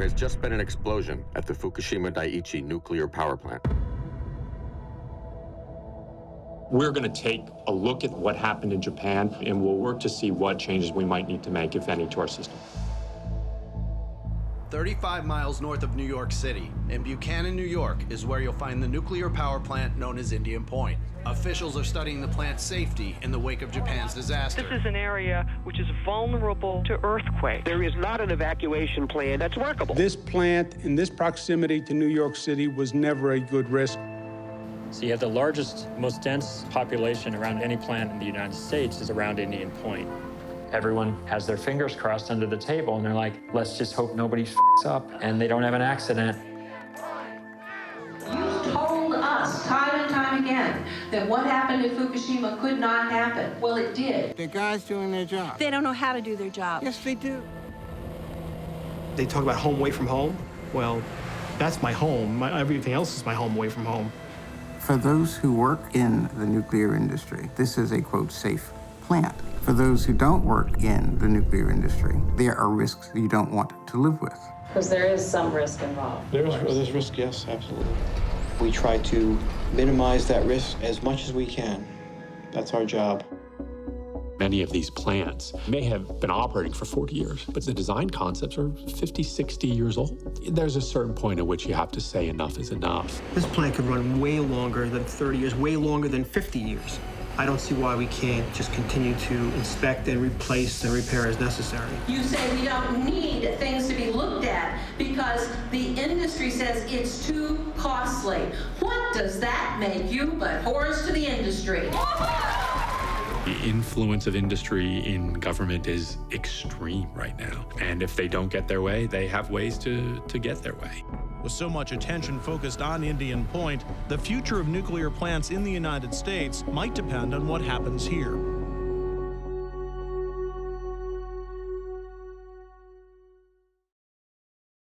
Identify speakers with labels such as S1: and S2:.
S1: There has just been an explosion at the Fukushima Daiichi nuclear power plant.
S2: We're going to take a look at what happened in Japan, and we'll work to see what changes we might need to make, if any, to our system.
S3: 35 miles north of New York City, in Buchanan, New York, is where you'll find the nuclear power plant known as Indian Point. Officials are studying the plant's safety in the wake of Japan's disaster.
S4: This is an area which is vulnerable to earthquakes.
S5: There is not an evacuation plan that's workable.
S6: This plant in this proximity to New York City was never a good risk.
S7: So you have the largest, most dense population around any plant in the United States is around Indian Point. Everyone has their fingers crossed under the table, and they're like, let's just hope nobody f***s up and they don't have an accident.
S8: You told us time and time again that what happened in Fukushima could not happen. Well, it did.
S9: The guys doing their job.
S10: They don't know how to do their job.
S9: Yes, they do.
S11: They talk about home away from home. Well, that's my home. Everything else is my home away from home.
S12: For those who work in the nuclear industry, this is a, quote, safe plant. For those who don't work in the nuclear industry, there are risks that you don't want to live with.
S13: Because there is some risk involved.
S14: There's risk, yes, absolutely. We try to minimize that risk as much as we can. That's our job.
S2: Many of these plants may have been operating for 40 years, but the design concepts are 50, 60 years old. There's a certain point at which you have to say enough is enough.
S11: This plant could run way longer than 30 years, way longer than 50 years. I don't see why we can't just continue to inspect and replace and repair as necessary.
S8: You say we don't need things to be looked at because the industry says it's too costly. What does that make you but whores to the industry?
S2: The influence of industry in government is extreme right now. And if they don't get their way, they have ways to get their way.
S15: With so much attention focused on Indian Point, the future of nuclear plants in the United States might depend on what happens here.